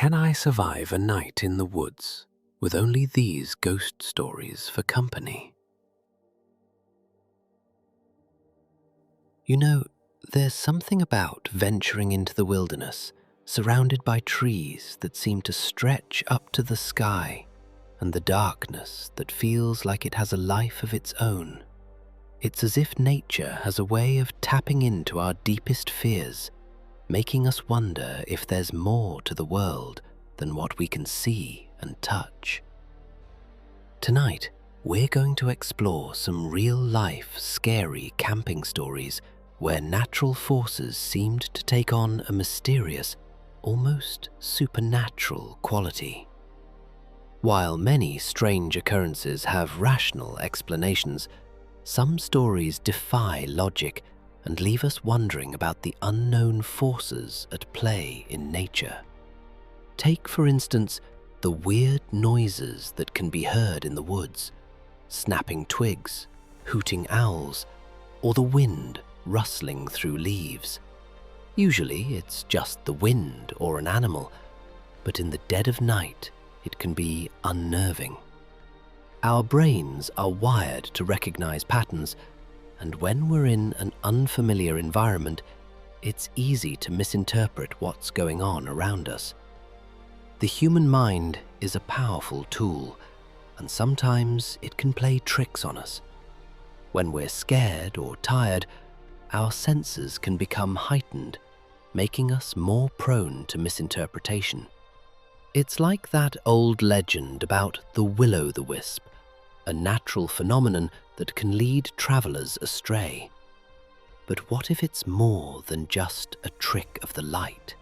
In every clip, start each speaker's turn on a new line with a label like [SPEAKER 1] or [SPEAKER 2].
[SPEAKER 1] Can I survive a night in the woods with only these ghost stories for company? You know, there's something about venturing into the wilderness, surrounded by trees that seem to stretch up to the sky, and the darkness that feels like it has a life of its own. It's as if nature has a way of tapping into our deepest fears, making us wonder if there's more to the world than what we can see and touch. Tonight, we're going to explore some real-life, scary camping stories where natural forces seemed to take on a mysterious, almost supernatural quality. While many strange occurrences have rational explanations, some stories defy logic and leave us wondering about the unknown forces at play in nature. Take, for instance, the weird noises that can be heard in the woods: snapping twigs, hooting owls, or the wind rustling through leaves. Usually it's just the wind or an animal, but in the dead of night it can be unnerving. Our brains are wired to recognize patterns, and when we're in an unfamiliar environment, it's easy to misinterpret what's going on around us. The human mind is a powerful tool, and sometimes it can play tricks on us. When we're scared or tired, our senses can become heightened, making us more prone to misinterpretation. It's like that old legend about the will-o'-the-wisp, a natural phenomenon that can lead travelers astray. But what if it's more than just a trick of the light?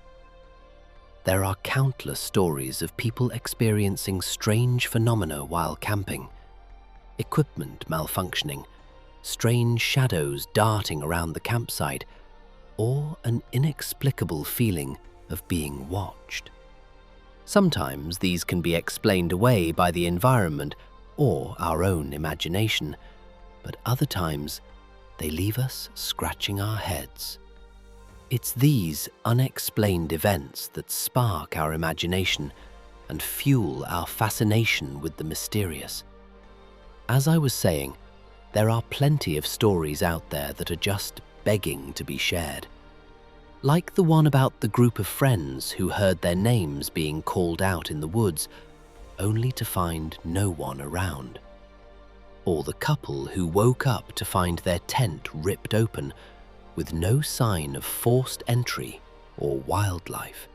[SPEAKER 1] There are countless stories of people experiencing strange phenomena while camping: equipment malfunctioning, strange shadows darting around the campsite, or an inexplicable feeling of being watched. Sometimes these can be explained away by the environment or our own imagination, but other times they leave us scratching our heads. It's these unexplained events that spark our imagination and fuel our fascination with the mysterious. As I was saying, there are plenty of stories out there that are just begging to be shared. Like the one about the group of friends who heard their names being called out in the woods, only to find no one around. Or the couple who woke up to find their tent ripped open, with no sign of forced entry or wildlife.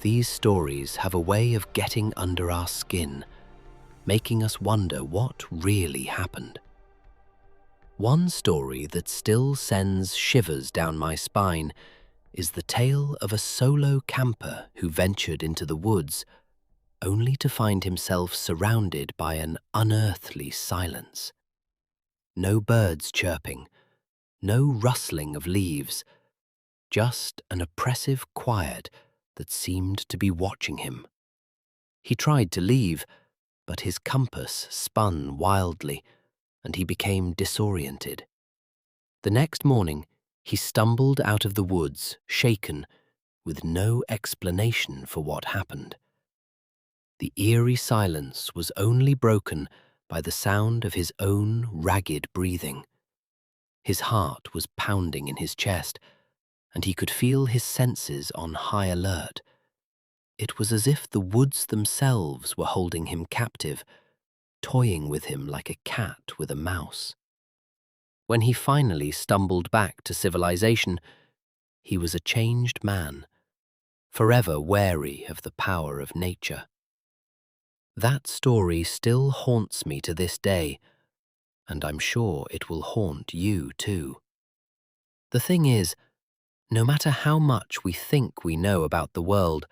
[SPEAKER 1] These stories have a way of getting under our skin, making us wonder what really happened. One story that still sends shivers down my spine is the tale of a solo camper who ventured into the woods, only to find himself surrounded by an unearthly silence. No birds chirping, no rustling of leaves, just an oppressive quiet that seemed to be watching him. He tried to leave, but his compass spun wildly, and he became disoriented. The next morning, he stumbled out of the woods, shaken, with no explanation for what happened. The eerie silence was only broken by the sound of his own ragged breathing. His heart was pounding in his chest, and he could feel his senses on high alert. It was as if the woods themselves were holding him captive, toying with him like a cat with a mouse. When he finally stumbled back to civilization, he was a changed man, forever wary of the power of nature. That story still haunts me to this day, and I'm sure it will haunt you too. The thing is, no matter how much we think we know about the world,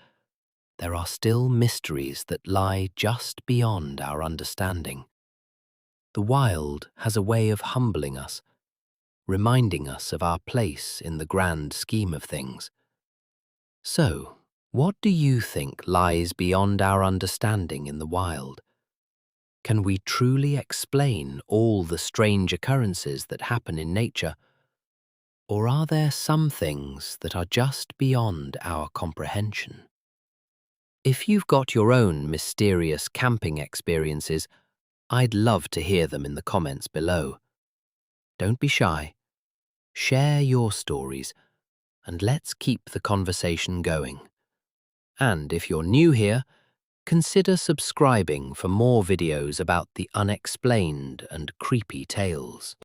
[SPEAKER 1] there are still mysteries that lie just beyond our understanding. The wild has a way of humbling us, reminding us of our place in the grand scheme of things. So, what do you think lies beyond our understanding in the wild? Can we truly explain all the strange occurrences that happen in nature? Or are there some things that are just beyond our comprehension? If you've got your own mysterious camping experiences, I'd love to hear them in the comments below. Don't be shy. Share your stories, and let's keep the conversation going. And if you're new here, consider subscribing for more videos about the unexplained and creepy tales.